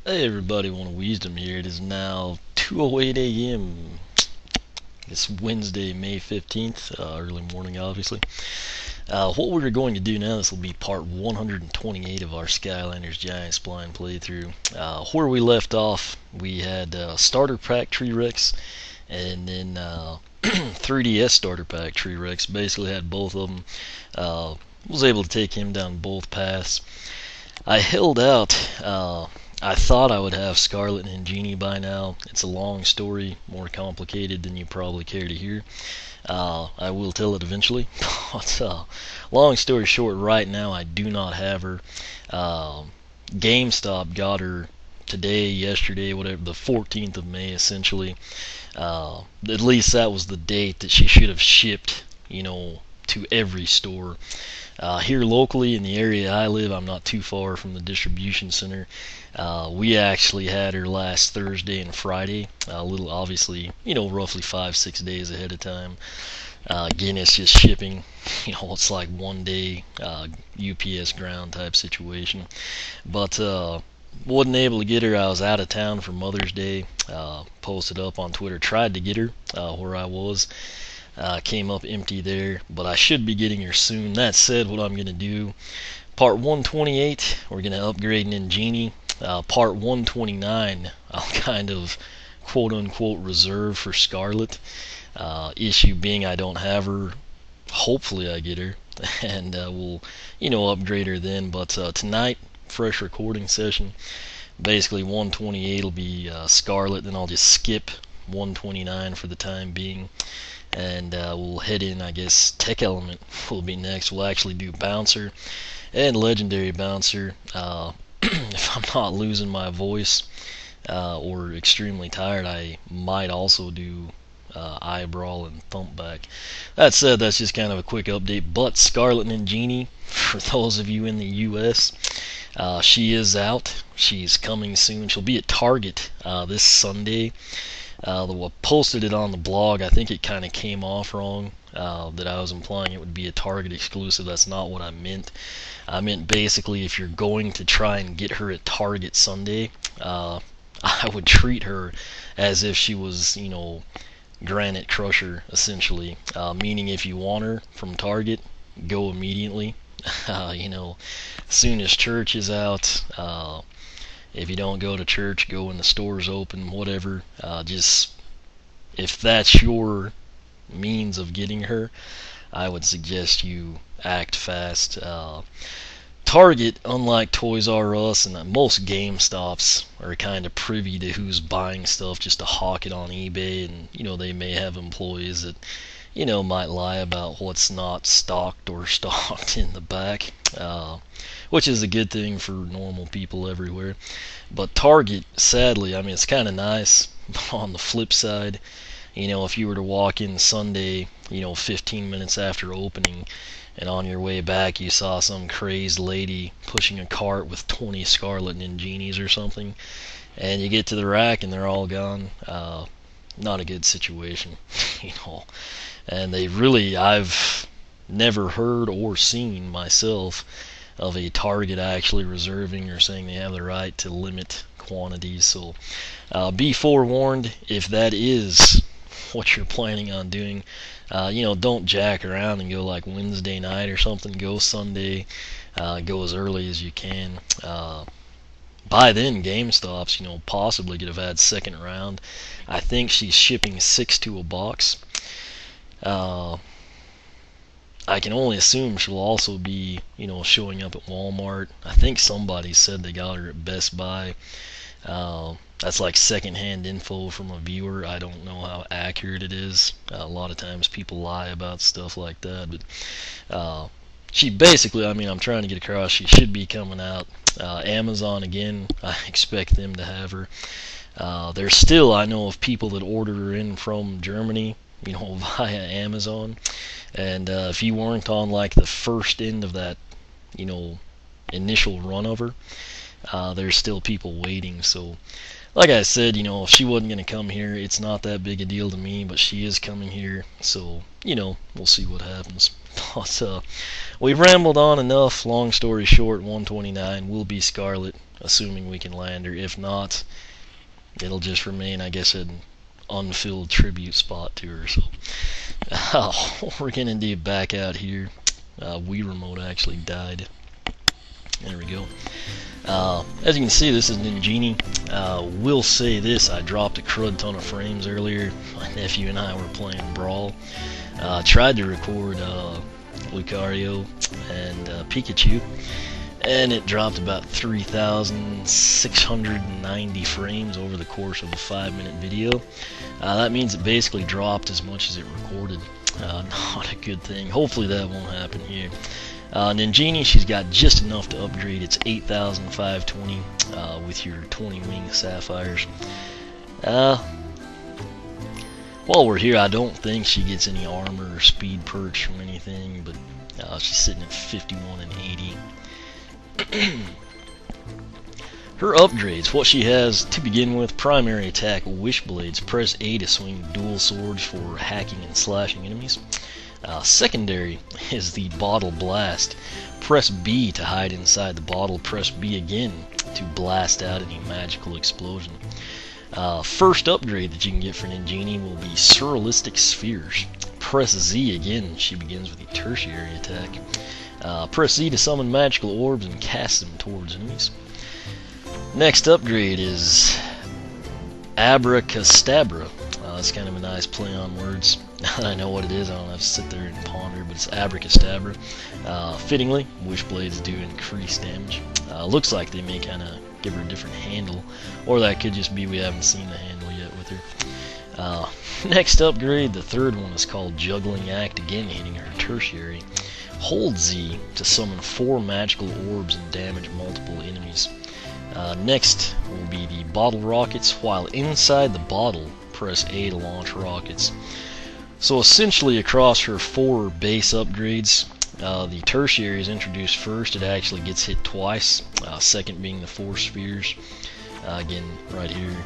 Hey everybody, One of Wisdom here. It is now 2:08 a.m. It's Wednesday, May 15th, early morning obviously. What we're going to do now, this will be part 128 of our Skylanders Giants Blind playthrough. Where we left off, we had Starter Pack Tree Rex and then 3DS Starter Pack Tree Rex. Basically had both of them. Was able to take him down both paths. I held out. I thought I would have Scarlet Ninjini by now. It's a long story, more complicated than you probably care to hear. I will tell it eventually. But long story short, right now I do not have her. GameStop got her today, yesterday, whatever, the 14th of May essentially. At least that was the date that she should have shipped, to every store. Here locally in the area I live, I'm not too far from the distribution center. We actually had her last Thursday and Friday, a little obviously, roughly 5-6 days ahead of time. Again, it's just shipping, it's like 1 day UPS ground type situation. But wasn't able to get her. I was out of town for Mother's Day. Posted up on Twitter, tried to get her where I was. Came up empty there, but I should be getting her soon. That said, what I'm going to do, part 128, we're going to upgrade Ninjini. Part 129, I'll kind of quote-unquote reserve for Scarlet. Issue being I don't have her. Hopefully I get her, and we'll, upgrade her then. But tonight, fresh recording session. Basically 128 will be Scarlet, then I'll just skip 129 for the time being. And we'll head in, I guess, Tech Element will be next. We'll actually do Bouncer and Legendary Bouncer. If I'm not losing my voice or extremely tired, I might also do Eyebrawl and Thumpback. That said, that's just kind of a quick update. But Scarlet Ninjini, for those of you in the US, she is out. She's coming soon. She'll be at Target this Sunday. I posted it on the blog. I think it kind of came off wrong, that I was implying it would be a Target exclusive. That's not what I meant. I meant basically if you're going to try and get her at Target Sunday, I would treat her as if she was, Granite Crusher, essentially. Meaning if you want her from Target, go immediately. As soon as church is out, if you don't go to church, go when the store's open, whatever. Just, if that's your means of getting her, I would suggest you act fast. Target, unlike Toys R Us and most GameStops, are kind of privy to who's buying stuff just to hawk it on eBay, and they may have employees that might lie about what's not stocked or stocked in the back, which is a good thing for normal people everywhere. But Target, sadly, it's kind of nice. But on the flip side, if you were to walk in Sunday, 15 minutes after opening, and on your way back you saw some crazed lady pushing a cart with 20 Scarlet Ninjinis or something, and you get to the rack and they're all gone, not a good situation. And I've never heard or seen myself of a Target actually reserving or saying they have the right to limit quantities. So be forewarned if that is what you're planning on doing. Don't jack around and go like Wednesday night or something. Go Sunday. Go as early as you can. By then, GameStops, possibly could have had second round. I think she's shipping 6 to a box. I can only assume she'll also be, showing up at Walmart. I think somebody said they got her at Best Buy. That's like secondhand info from a viewer. I don't know how accurate it is. A lot of times people lie about stuff like that. But she basically, I'm trying to get across, she should be coming out. Amazon, again, I expect them to have her. There's still, I know of people that order her in from Germany, via Amazon. And if you weren't on like the first end of that, initial run of her, there's still people waiting. So, like I said, if she wasn't going to come here, it's not that big a deal to me, but she is coming here. So, we'll see what happens. But we've rambled on enough. Long story short, 129 will be Scarlet, assuming we can land her. If not, it'll just remain, I guess, an unfilled tribute spot to her. So we're gonna do back out here. Wii remote actually died. There we go. As you can see, this is Ninjini. Will say this, I dropped a crud ton of frames earlier. My nephew and I were playing Brawl. Tried to record Lucario and Pikachu, and it dropped about 3,690 frames over the course of a 5-minute video. That means it basically dropped as much as it recorded. Not a good thing. Hopefully that won't happen here. Ninjini, she's got just enough to upgrade. It's 8,520 with your 20 wing sapphires. While we're here, I don't think she gets any armor or speed perks from anything, but she's sitting at 51 and 80. Her upgrades, what she has to begin with: primary attack, Witchblades. Press A to swing dual swords for hacking and slashing enemies. Secondary is the Bottle Blast. Press B to hide inside the bottle. Press B again to blast out any magical explosion. First upgrade that you can get for Ninjini will be Surrealistic Spheres. Press Z again. She begins with the tertiary attack. Press Z to summon magical orbs and cast them towards enemies. Next upgrade is Abracadabra. It's kind of a nice play on words. I know what it is, I don't have to sit there and ponder, but it's Abracadabra. Fittingly, Witchblades do increase damage. Looks like they may kind of give her a different handle, or that could just be we haven't seen the handle yet with her. Next upgrade, the third one, is called Juggling Act, again hitting her tertiary. Hold Z to summon 4 magical orbs and damage multiple enemies. Next will be the Bottle Rockets. While inside the bottle, press A to launch rockets. So essentially across her 4 base upgrades, the tertiary is introduced first. It actually gets hit twice, second being the 4 spheres. Again, right here,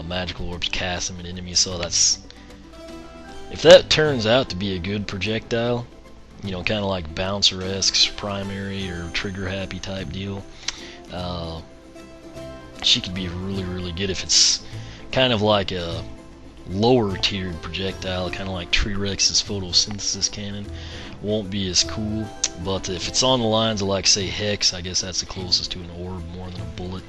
magical orbs cast them at enemies. So that's, if that turns out to be a good projectile, you know, kind of like Bouncer-esque primary or trigger happy type deal, she could be really, really good. If it's kind of like a lower tiered projectile, kind of like T-Rex's photosynthesis cannon, won't be as cool. But if it's on the lines of, like, say, Hex, I guess that's the closest to an orb more than a bullet,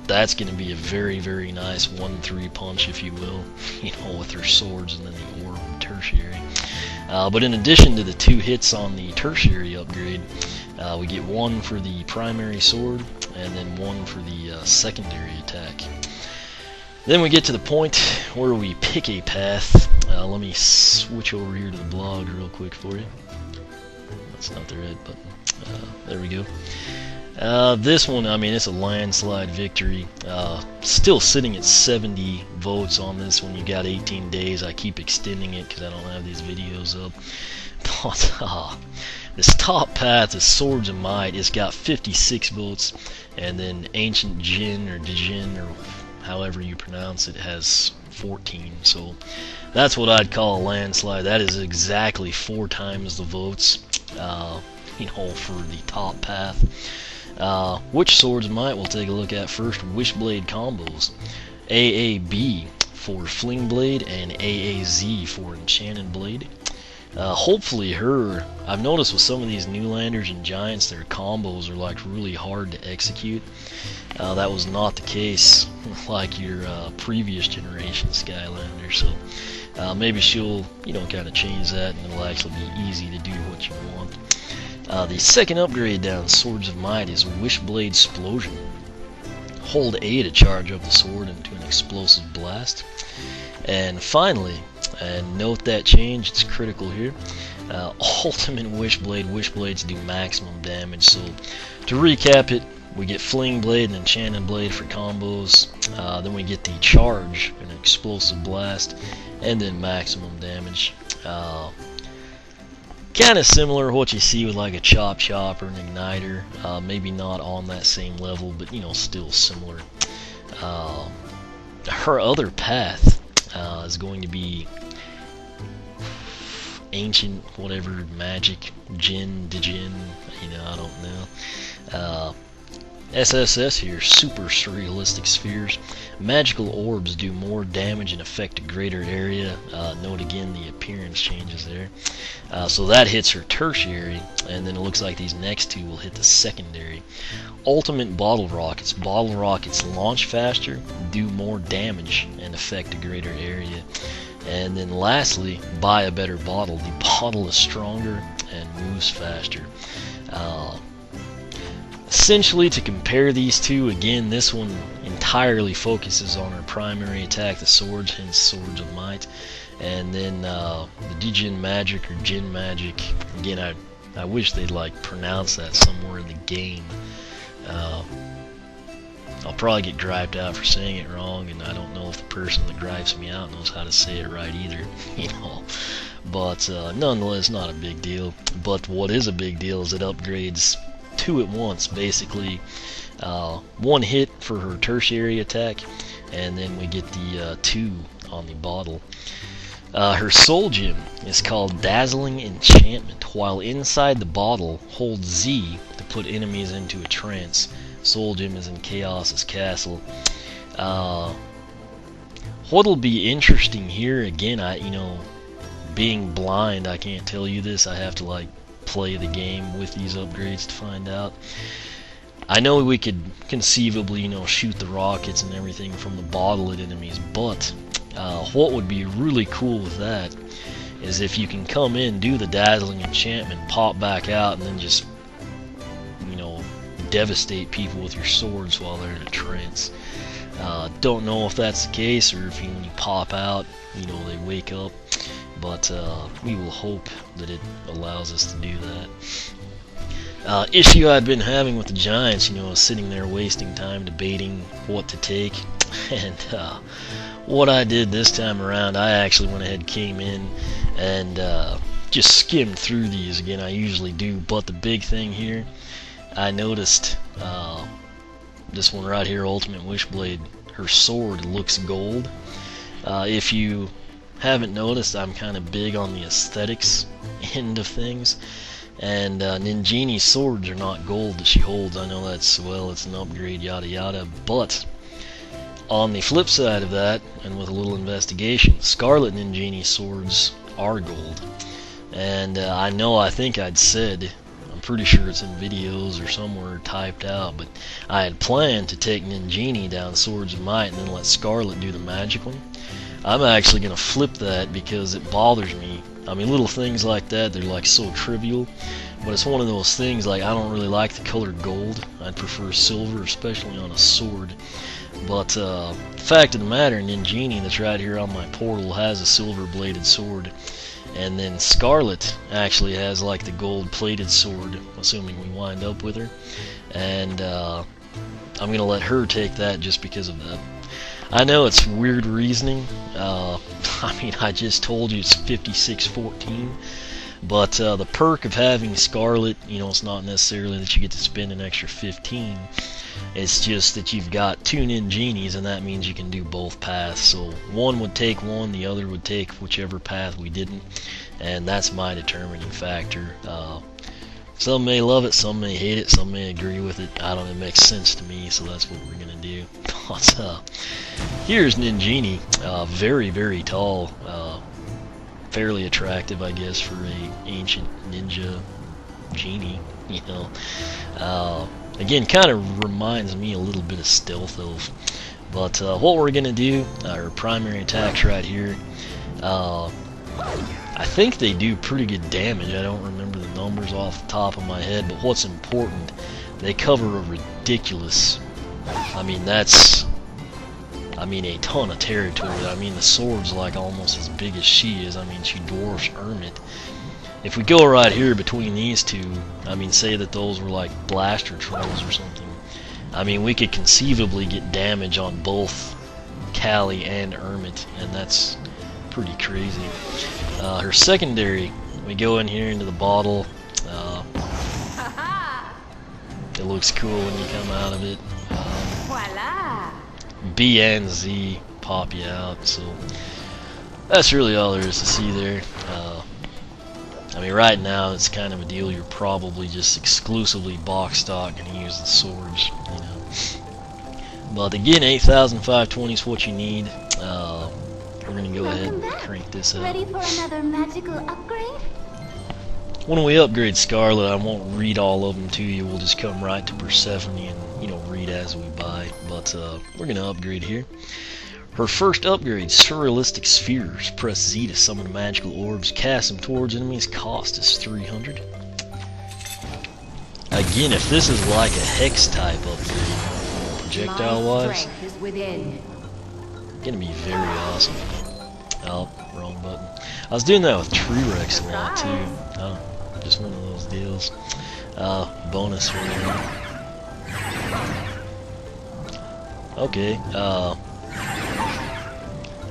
that's going to be a very, very nice 1-3 punch, if you will, you know, with her swords and then the orb tertiary. But in addition to the 2 hits on the tertiary upgrade, we get 1 for the primary sword and then 1 for the secondary attack. Then we get to the point where we pick a path. Let me switch over here to the blog real quick for you. That's not the red button. There we go. This one, I mean, it's a landslide victory. Still sitting at 70 votes on this one. You got 18 days. I keep extending it because I don't have these videos up. But this top path is Swords of Might. It's got 56 votes, and then Ancient Djinn or Djinn or however you pronounce it has 14. So that's what I'd call a landslide. That is exactly 4 times the votes, you know, for the top path. Which Swords of Might we'll take a look at first. Witchblade combos. AAB for Fling Blade and AAZ for Enchanted Blade. Hopefully I've noticed with some of these Newlanders and Giants, their combos are like really hard to execute. That was not the case like your previous generation Skylanders, so maybe she'll, you know, kind of change that and it'll actually be easy to do what you want. The second upgrade down Swords of Might is Witchblade Explosion. Hold A to charge up the sword into an explosive blast. And finally, and note that change, it's critical here, Ultimate Witchblade. Witchblades do maximum damage. So to recap it, we get Fling Blade and Enchanted Blade for combos, then we get the charge, an explosive blast, and then maximum damage. Kind of similar to what you see with like a Chop Chop or an Igniter, maybe not on that same level, but you know, still similar. Her other path is going to be Ancient whatever Magic Djinn, I don't know. SSS here, super surrealistic spheres. Magical orbs do more damage and affect a greater area. Note again the appearance changes there. So that hits her tertiary, and then it looks like these next two will hit the secondary. Ultimate bottle rockets. Bottle rockets launch faster, do more damage, and affect a greater area. And then lastly, buy a better bottle. The bottle is stronger and moves faster. Essentially, to compare these two, again, this one entirely focuses on her primary attack, the swords, hence Swords of Might. And then the Djinn Magic or Djinn Magic, again, I wish they'd like pronounce that somewhere in the game. I'll probably get griped out for saying it wrong, and I don't know if the person that gripes me out knows how to say it right either, But nonetheless, not a big deal. But what is a big deal is it upgrades 2 at once, basically. 1 hit for her tertiary attack, and then we get the 2 on the bottle. Her soul gem is called Dazzling Enchantment. While inside the bottle, hold Z to put enemies into a trance. Soul gem is in Chaos's castle. What'll be interesting here, again, being blind, I can't tell you this. I have to like play the game with these upgrades to find out. I know we could conceivably, shoot the rockets and everything from the bottle at enemies, but what would be really cool with that is if you can come in, do the Dazzling Enchantment, pop back out, and then just, devastate people with your swords while they're in a trance. Don't know if that's the case, or if when you pop out, they wake up. But we will hope that it allows us to do that. Issue I'd been having with the Giants, sitting there wasting time debating what to take. And what I did this time around, I actually went ahead, came in, and just skimmed through these. Again, I usually do. But the big thing here, I noticed this one right here, Ultimate Witchblade, her sword looks gold. If you haven't noticed, I'm kind of big on the aesthetics end of things, and Ninjini's swords are not gold that she holds. I know that's, well, it's an upgrade, yada yada, but on the flip side of that, and with a little investigation, Scarlet Ninjini swords are gold. And I think I'd said, I'm pretty sure it's in videos or somewhere typed out, but I had planned to take Ninjini down Swords of Might and then let Scarlet do the magic one. I'm actually going to flip that because it bothers me. I mean, little things like that, they're like so trivial, but it's one of those things, like, I don't really like the color gold. I'd prefer silver, especially on a sword. But fact of the matter, Ninjini, that's right here on my portal, has a silver bladed sword, and then Scarlet actually has like the gold plated sword, assuming we wind up with her. And I'm going to let her take that just because of that. I know it's weird reasoning. I just told you it's 56-14, but the perk of having Scarlet, it's not necessarily that you get to spend an extra 15. It's just that you've got 2 Ninjinis, and that means you can do both paths. So one would take one, the other would take whichever path we didn't, and that's my determining factor. Some may love it, some may hate it, some may agree with it. I don't know, it makes sense to me, so that's what we're gonna do. But here's Ninjini, very, very tall, fairly attractive, I guess, for a ancient ninja genie, Again, kind of reminds me a little bit of Stealth Elf. But what we're gonna do, our primary attacks right here, I think they do pretty good damage. I don't remember the numbers off the top of my head, but what's important, they cover a ridiculous, a ton of territory. The sword's like almost as big as she is. She dwarfs Ermit. If we go right here between these two, say that those were like blaster trolls or something, we could conceivably get damage on both Callie and Ermit, and that's pretty crazy. Her secondary, we go in here into the bottle. It looks cool when you come out of it. B and Z pop you out, so that's really all there is to see there. I mean, right now it's kind of a deal. You're probably just exclusively box stock and use the swords, you know. But again, 8,520 is what you need. We're gonna go ahead and crank this up. Ready for another magical upgrade? When we upgrade Scarlet, I won't read all of them to you. We'll just come right to Persephone and, you know, read as we buy. But we're gonna upgrade here. Her first upgrade, Surrealistic Spheres. Press Z to summon magical orbs. Cast them towards enemies. Cost is 300. Again, if this is like a hex type upgrade, projectile wise, gonna be very awesome. Oh, wrong button. I was doing that with Tree Rex a lot too. Oh, just one of those deals. Bonus for you. Okay.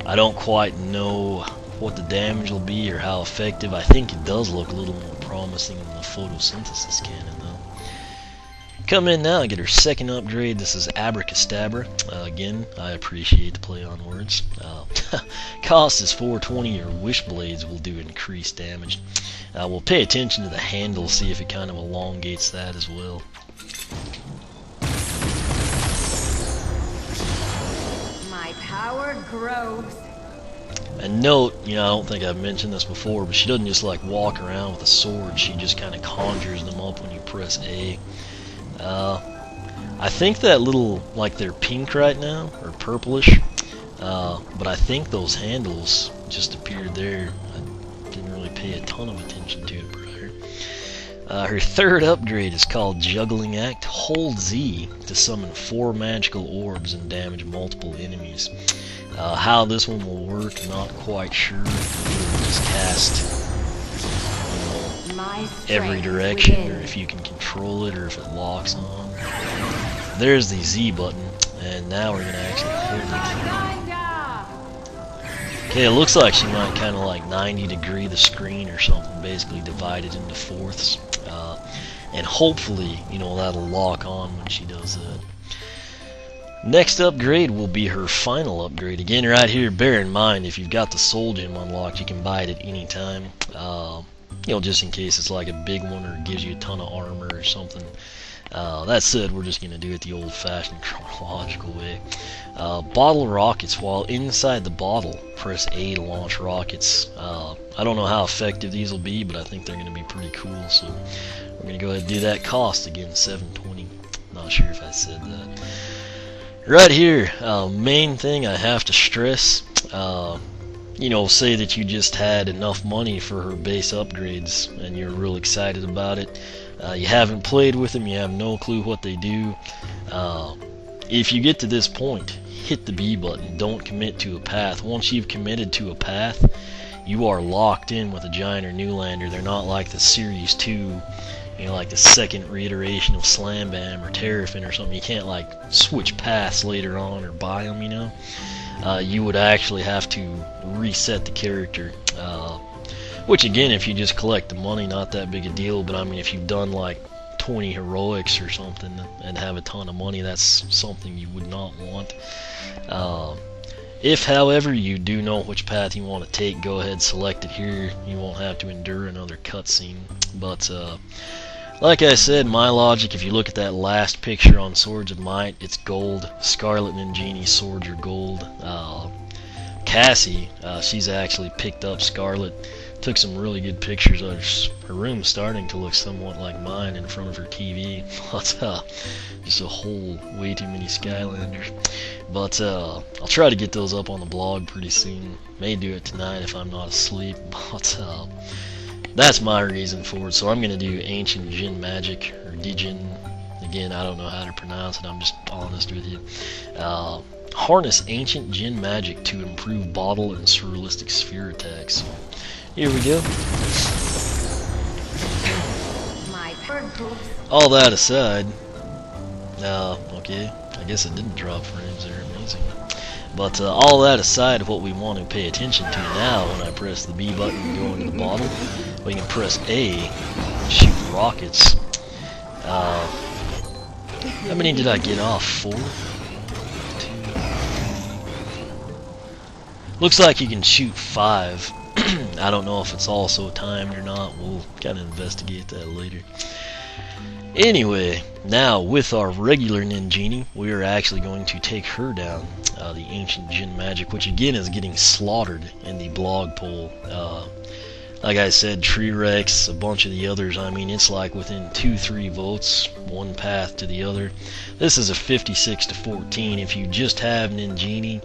I don't quite know what the damage will be or how effective. I think it does look a little more promising than the photosynthesis cannon though. Come in now and get her second upgrade. This is Abracadabra. Again, I appreciate the play on words. Cost is 420. Your Witchblades will do increased damage. We'll pay attention to the handle, see if it kind of elongates that as well. My power grows. And note, you know, I don't think I've mentioned this before, but she doesn't just like walk around with a sword. She just kind of conjures them up when you press A. I think that little, like they're pink right now, or purplish, but I think those handles just appeared there. I didn't really pay a ton of attention to it prior. Her third upgrade is called Juggling Act. Hold Z to summon 4 magical orbs and damage multiple enemies. How this one will work, not quite sure. You'll just cast every direction, or if you can control it, or if it locks on. There's the Z button, and now we're gonna actually hold it. Okay, it looks like she might kind of like 90 degree the screen or something, basically divide it into fourths, and hopefully, you know, that'll lock on when she does that. Next upgrade will be her final upgrade. Again, right here, bear in mind, if you've got the Soul Gem unlocked, you can buy it at any time. You know, just in case it's like a big one or gives you a ton of armor or something. That said, we're just going to do it the old-fashioned chronological way. Bottle rockets. While inside the bottle, press A to launch rockets. I don't know how effective these will be, but I think they're going to be pretty cool. So we're going to go ahead and do that. Cost, again, 720. Not sure if I said that. Right here, main thing I have to stress. You know, say that you just had enough money for her base upgrades and you're real excited about it. You haven't played with them, you have no clue what they do. If you get to this point, hit the B button. Don't commit to a path. Once you've committed to a path, you are locked in with a Giant or Newlander. They're not like the Series 2, you know, like the second reiteration of Slam Bam or Terrafin or something. You can't like switch paths later on or buy them, you know. You would actually have to reset the character, which again, if you just collect the money, not that big a deal. But I mean, if you've done like 20 heroics or something and have a ton of money, that's something you would not want. If, however, you do know which path you want to take, go ahead, select it here. You won't have to endure another cutscene. But like I said, my logic, if you look at that last picture on Swords of Might, it's gold. Scarlet Ninjini swords are gold. Cassie, she's actually picked up Scarlet. Took some really good pictures of her room, starting to look somewhat like mine in front of her TV. But just a whole way too many Skylanders. But I'll try to get those up on the blog pretty soon. May do it tonight if I'm not asleep. But that's my reason for it. So I'm going to do Ancient Djinn Magic, or Djinn. Again, I don't know how to pronounce it. I'm just honest with you. Harness Ancient Djinn Magic to improve bottle and surrealistic sphere attacks. So, here we go. All that aside, okay, I guess it didn't drop frames there, amazing. But all that aside, what we want to pay attention to now, when I press the B button and go into the bottle, we can press A and shoot rockets. How many did I get off? 4? 2. Looks like you can shoot 5. I don't know if it's also timed or not. We'll kind of investigate that later. Anyway, now with our regular Ninjini, we are actually going to take her down, the Ancient Djinn Magic, which again is getting slaughtered in the blog poll. Like I said, Tree Rex, a bunch of the others, I mean, it's like within 2-3 votes, one path to the other. This is a 56 to 14. If you just have Ninjini,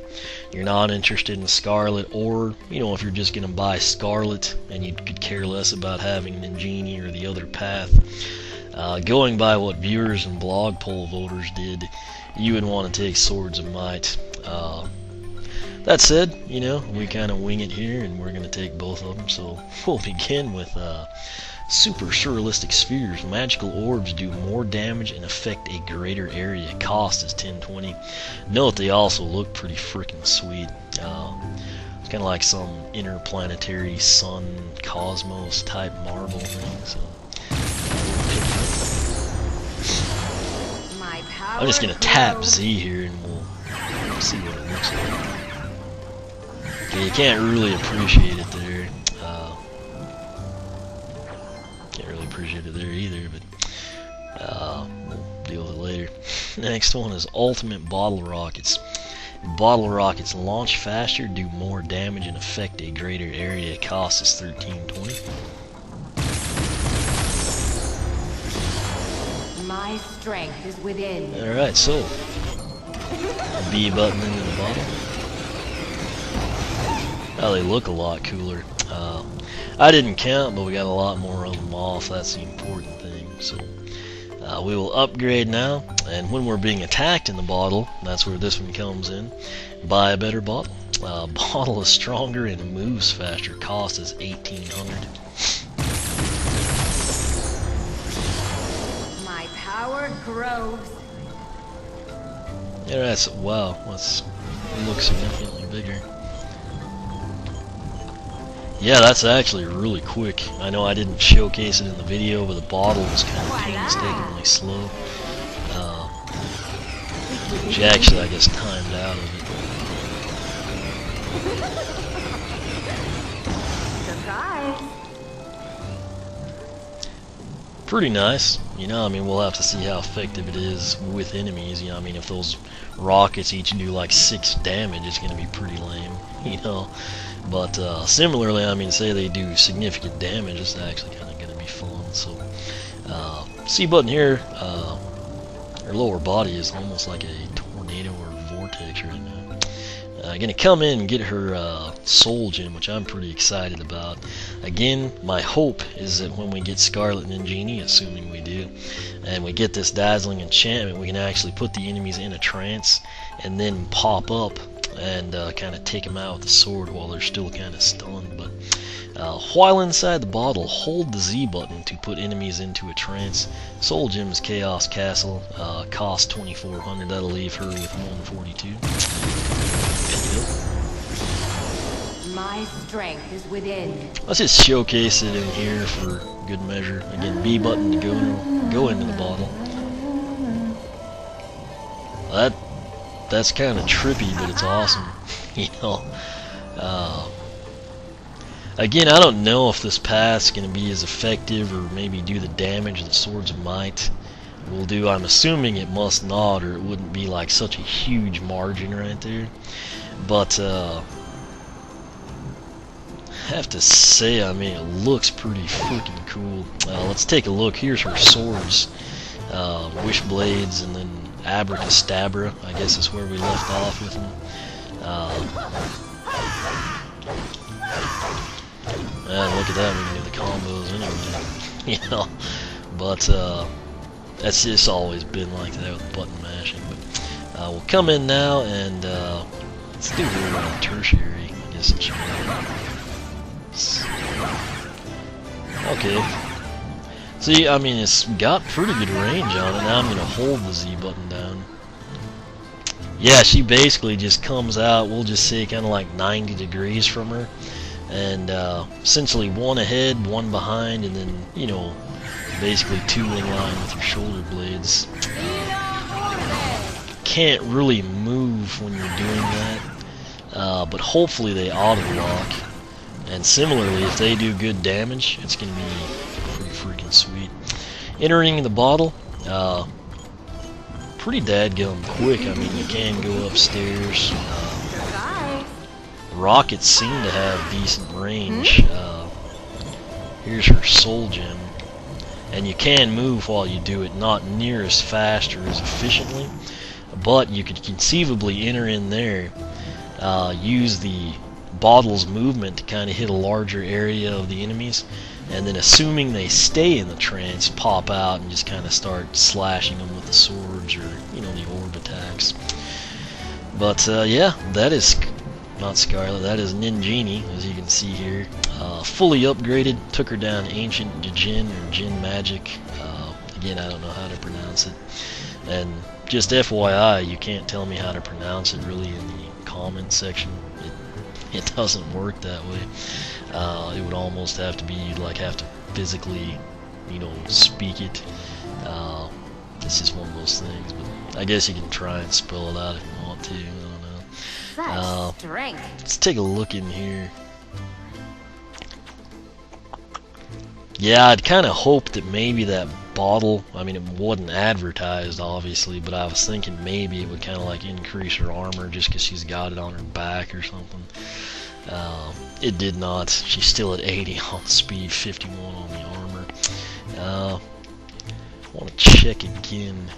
you're not interested in Scarlet, or, you know, if you're just going to buy Scarlet and you could care less about having Ninjini or the other path, going by what viewers and blog poll voters did, you would want to take Swords of Might. That said, you know, we kind of wing it here, and we're going to take both of them. So we'll begin with Super Surrealistic Spheres. Magical orbs do more damage and affect a greater area. Cost is 1020. Note they also look pretty freaking sweet. It's kind of like some interplanetary sun cosmos type marble thing. So I'm just going to tap Z here, and we'll see what it looks like. Okay, you can't really appreciate it there. Can't really appreciate it there either, but we'll deal with it later. Next one is Ultimate Bottle Rockets. Bottle Rockets launch faster, do more damage, and affect a greater area. Cost is 1320. My strength is within. Alright, so B button into the bottle. Oh, they look a lot cooler. I didn't count, but we got a lot more of them off. That's the important thing. So we will upgrade now, and when we're being attacked in the bottle, that's where this one comes in. Buy a better bottle. Bottle is stronger and moves faster. Cost is 1800. My power grows. Yeah, that's wow. Let's look significantly bigger. Yeah, that's actually really quick. I know I didn't showcase it in the video, but the bottle was kind of painstakingly slow. She actually, I guess, timed out of it. Surprise! Pretty nice. You know, I mean, we'll have to see how effective it is with enemies. You know, I mean, if those rockets each do like 6 damage, it's going to be pretty lame, you know. But similarly, I mean, say they do significant damage, it's actually kind of going to be fun. So, C button here, her lower body is almost like a tornado or vortex right now. Going to come in and get her soul gem, which I'm pretty excited about. Again, my hope is that when we get Scarlet Ninjini, assuming we do, and we get this dazzling enchantment, we can actually put the enemies in a trance and then pop up and kind of take them out with the sword while they're still kind of stunned. But while inside the bottle, hold the Z button to put enemies into a trance. Soul Gem's Chaos Castle, cost 2400. That'll leave her with 142. My strength is within. Let's just showcase it in here for good measure. Again, B button to go into the bottle. That's kind of trippy, but it's awesome. You know. Again, I don't know if this path's going to be as effective or maybe do the damage the Swords of Might will do. I'm assuming it must not, or it wouldn't be like such a huge margin right there. But I have to say, I mean, it looks pretty freaking cool. Let's take a look. Here's her swords. Witchblades, and then Abracadabra, I guess is where we left off with them. And look at that, we can do the combos anyway. You know, but that's just always been like that with button mashing. But we'll come in now and let's do the tertiary. I guess it should be. Okay. See, I mean, it's got pretty good range on it. Now I'm going to hold the Z button down. Yeah, she basically just comes out, we'll just say, kind of like 90 degrees from her. And essentially one ahead, one behind, and then, you know, basically two in line with your shoulder blades. Can't really move when you're doing that. But hopefully they auto-lock. And similarly, if they do good damage, it's going to be pretty freaking sweet. Entering the bottle, pretty dadgum quick. I mean, you can go upstairs. Rockets seem to have decent range. Here's her soul gem. And you can move while you do it, not near as fast or as efficiently, but you could conceivably enter in there, use the bottle's movement to kind of hit a larger area of the enemies, and then assuming they stay in the trance, pop out and just kind of start slashing them with the swords or, you know, the orb attacks. But yeah, that is not Scarlet, that is Ninjini, as you can see here. Fully upgraded, took her down Ancient Djinn or Djinn Magic. Again, I don't know how to pronounce it. And just FYI, you can't tell me how to pronounce it really in the comment section. It doesn't work that way. It would almost have to be, you'd like have to physically, you know, speak it. It's just one of those things. But I guess you can try and spell it out if you want to. I don't know. Strength. Let's take a look in here. Yeah, I'd kind of hoped that maybe that bottle, I mean, it wasn't advertised obviously, but I was thinking maybe it would kind of like increase her armor just because she's got it on her back or something. It did not. She's still at 80 on speed, 51 on the armor. I want to check again.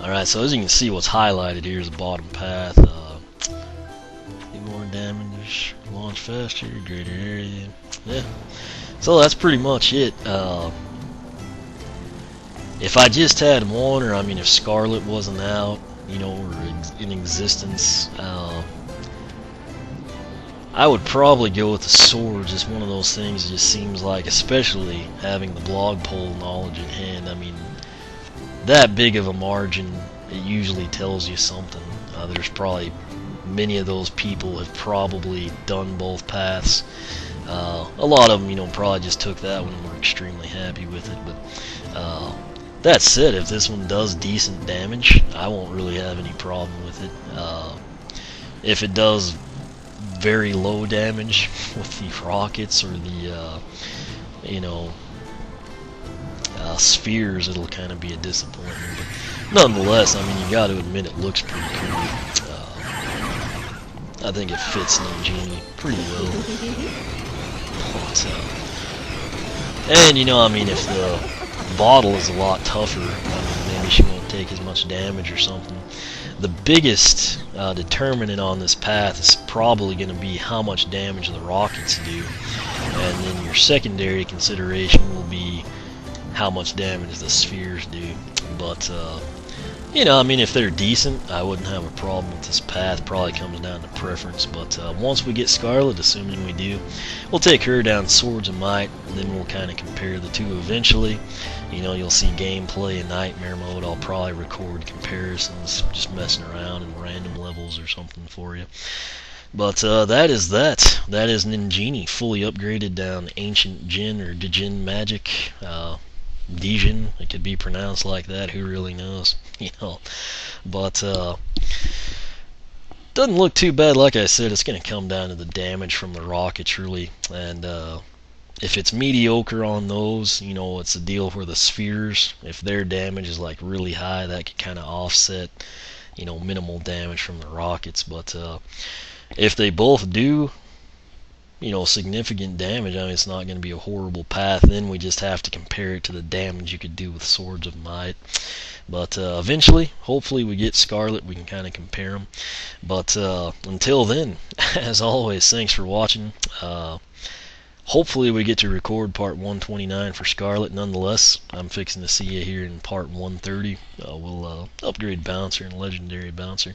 Alright, so as you can see, what's highlighted here is the bottom path. Do more damage, launch faster, greater area. Yeah. So that's pretty much it. If I just had one, or I mean if Scarlet wasn't out, you know, or in existence, I would probably go with the swords. It's one of those things that just seems like, especially having the blog poll knowledge in hand, I mean, that big of a margin, it usually tells you something. There's probably many of those people have probably done both paths. A lot of them, you know, probably just took that one and were extremely happy with it. But that said, if this one does decent damage, I won't really have any problem with it. If it does very low damage with the rockets or the, you know, spheres, it'll kind of be a disappointment. But nonetheless, I mean, you got to admit it looks pretty cool. I think it fits Ninjini pretty well. But, and you know, I mean, if the bottle is a lot tougher, I mean, maybe she won't take as much damage or something. The biggest determinant on this path is probably going to be how much damage the rockets do, and then your secondary consideration will be how much damage the spheres do. But you know, I mean, if they're decent, I wouldn't have a problem with this path. Probably comes down to preference. But once we get Scarlet, assuming we do, we'll take her down Swords of Might, and then we'll kind of compare the two eventually. You know, you'll see gameplay in Nightmare mode. I'll probably record comparisons, just messing around in random levels or something for you. But that is that. That is Ninjini, fully upgraded down Ancient Djinn or Djinn Magic. Djinn, it could be pronounced like that, who really knows, you know. But doesn't look too bad. Like I said, it's going to come down to the damage from the rockets really, and if it's mediocre on those, you know, it's a deal where the spheres, if their damage is like really high, that could kind of offset, you know, minimal damage from the rockets. But if they both do, you know, significant damage, I mean, it's not going to be a horrible path. Then we just have to compare it to the damage you could do with Swords of Might. But eventually, hopefully we get Scarlet, we can kind of compare them. But until then, as always, thanks for watching. Hopefully we get to record part 129 for Scarlet. Nonetheless, I'm fixing to see you here in part 130. We'll upgrade Bouncer and Legendary Bouncer.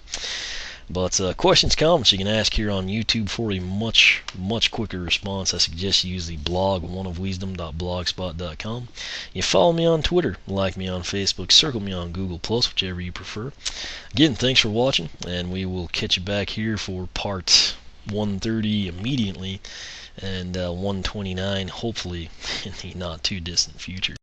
But questions, comments, you can ask here on YouTube for a much quicker response. I suggest you use the blog oneofwisdom.blogspot.com. You follow me on Twitter, like me on Facebook, circle me on Google+, whichever you prefer. Again, thanks for watching, and we will catch you back here for part 130 immediately, and 129 hopefully in the not too distant future.